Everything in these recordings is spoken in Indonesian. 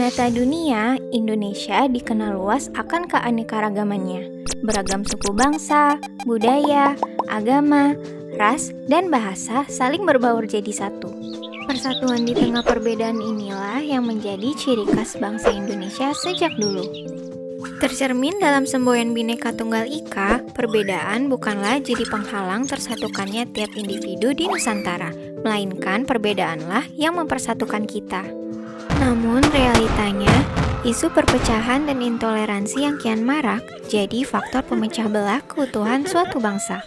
mata dunia, Indonesia dikenal luas akan keanekaragamannya. Beragam suku bangsa, budaya, agama, ras, dan bahasa saling berbaur jadi satu. Persatuan di tengah perbedaan inilah yang menjadi ciri khas bangsa Indonesia sejak dulu. Tercermin dalam semboyan Bhinneka Tunggal Ika, perbedaan bukanlah jadi penghalang tersatukannya tiap individu di Nusantara, melainkan perbedaanlah yang mempersatukan kita. Namun realitanya, isu perpecahan dan intoleransi yang kian marak jadi faktor pemecah belah keutuhan suatu bangsa.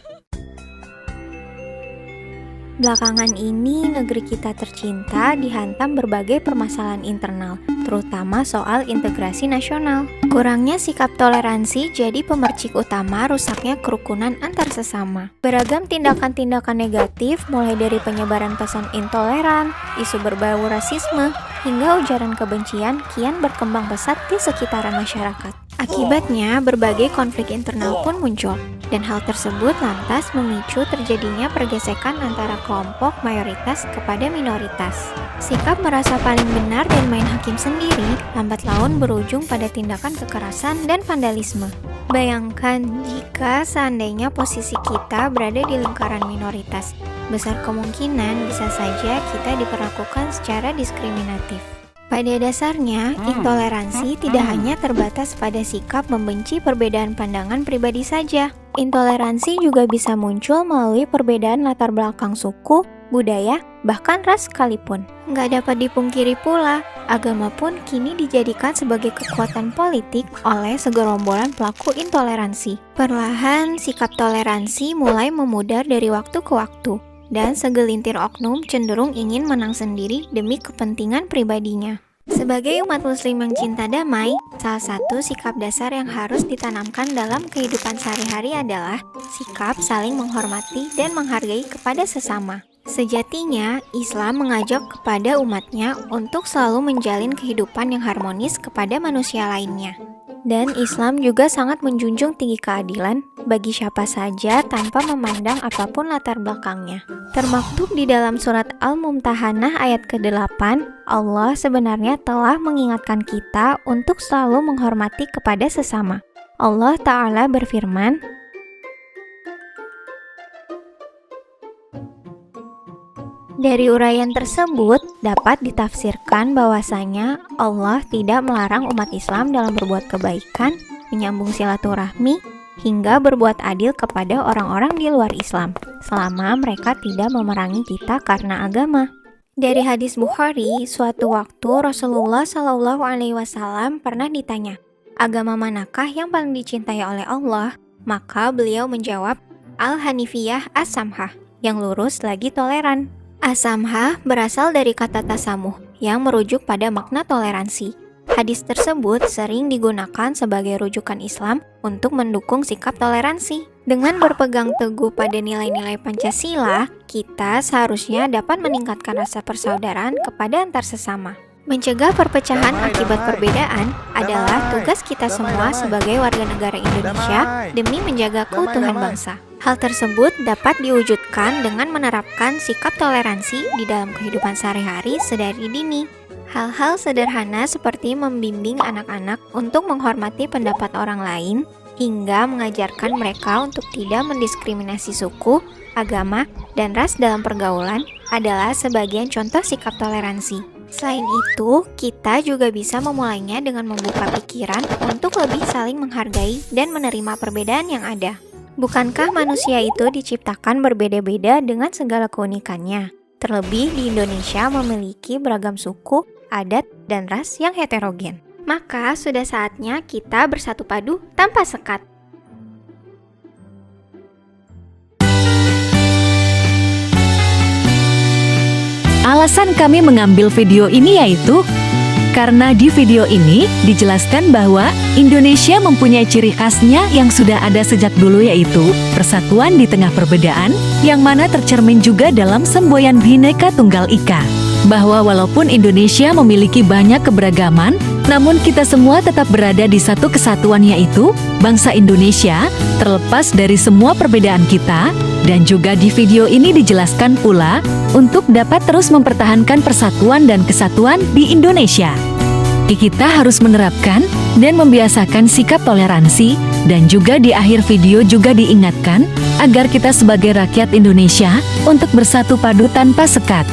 Belakangan ini, negeri kita tercinta dihantam berbagai permasalahan internal, terutama soal integrasi nasional. Kurangnya sikap toleransi jadi pemercik utama rusaknya kerukunan antar sesama. Beragam tindakan-tindakan negatif, mulai dari penyebaran pesan intoleran, isu berbau rasisme, hingga ujaran kebencian kian berkembang pesat di sekitaran masyarakat. Akibatnya, berbagai konflik internal pun muncul, dan hal tersebut lantas memicu terjadinya pergesekan antara kelompok mayoritas kepada minoritas. Sikap merasa paling benar dan main hakim sendiri, lambat laun berujung pada tindakan kekerasan dan vandalisme. Bayangkan jika seandainya posisi kita berada di lingkaran minoritas, besar kemungkinan bisa saja kita diperlakukan secara diskriminatif. Pada dasarnya, intoleransi tidak hanya terbatas pada sikap membenci perbedaan pandangan pribadi saja. Intoleransi juga bisa muncul melalui perbedaan latar belakang suku, budaya, bahkan ras sekalipun. Nggak dapat dipungkiri pula, agama pun kini dijadikan sebagai kekuatan politik oleh segerombolan pelaku intoleransi. Perlahan, sikap toleransi mulai memudar dari waktu ke waktu, dan segelintir oknum cenderung ingin menang sendiri demi kepentingan pribadinya. Sebagai umat muslim yang cinta damai, salah satu sikap dasar yang harus ditanamkan dalam kehidupan sehari-hari adalah sikap saling menghormati dan menghargai kepada sesama. Sejatinya, Islam mengajak kepada umatnya untuk selalu menjalin kehidupan yang harmonis kepada manusia lainnya. Dan Islam juga sangat menjunjung tinggi keadilan bagi siapa saja tanpa memandang apapun latar belakangnya. Termaktub di dalam surat Al-Mumtahanah ayat ke-8, Allah sebenarnya telah mengingatkan kita untuk selalu menghormati kepada sesama. Allah Ta'ala berfirman, dari uraian tersebut dapat ditafsirkan bahwasanya Allah tidak melarang umat Islam dalam berbuat kebaikan, menyambung silaturahmi, hingga berbuat adil kepada orang-orang di luar Islam, selama mereka tidak memerangi kita karena agama. Dari hadis Bukhari, suatu waktu Rasulullah SAW pernah ditanya, agama manakah yang paling dicintai oleh Allah? Maka beliau menjawab, Al-Hanifiyah As-Samhah, yang lurus lagi toleran. As-Samhah berasal dari kata tasamuh yang merujuk pada makna toleransi. Hadis tersebut sering digunakan sebagai rujukan Islam untuk mendukung sikap toleransi. Dengan berpegang teguh pada nilai-nilai Pancasila, kita seharusnya dapat meningkatkan rasa persaudaraan kepada antar sesama. Mencegah perpecahan akibat perbedaan adalah tugas kita semua sebagai warga negara Indonesia demi menjaga keutuhan bangsa. Hal tersebut dapat diwujudkan dengan menerapkan sikap toleransi di dalam kehidupan sehari-hari sedari dini. Hal-hal sederhana seperti membimbing anak-anak untuk menghormati pendapat orang lain, hingga mengajarkan mereka untuk tidak mendiskriminasi suku, agama, dan ras dalam pergaulan adalah sebagian contoh sikap toleransi. Selain itu, kita juga bisa memulainya dengan membuka pikiran untuk lebih saling menghargai dan menerima perbedaan yang ada. Bukankah manusia itu diciptakan berbeda-beda dengan segala keunikannya? Terlebih di Indonesia memiliki beragam suku, adat, dan ras yang heterogen. Maka sudah saatnya kita bersatu padu tanpa sekat. Alasan kami mengambil video ini yaitu karena di video ini dijelaskan bahwa Indonesia mempunyai ciri khasnya yang sudah ada sejak dulu, yaitu persatuan di tengah perbedaan, yang mana tercermin juga dalam semboyan Bhinneka Tunggal Ika. Bahwa walaupun Indonesia memiliki banyak keberagaman, namun kita semua tetap berada di satu kesatuan, yaitu bangsa Indonesia, terlepas dari semua perbedaan kita. Dan juga di video ini dijelaskan pula untuk dapat terus mempertahankan persatuan dan kesatuan di Indonesia. Kita harus menerapkan dan membiasakan sikap toleransi, dan juga di akhir video juga diingatkan agar kita sebagai rakyat Indonesia untuk bersatu padu tanpa sekat.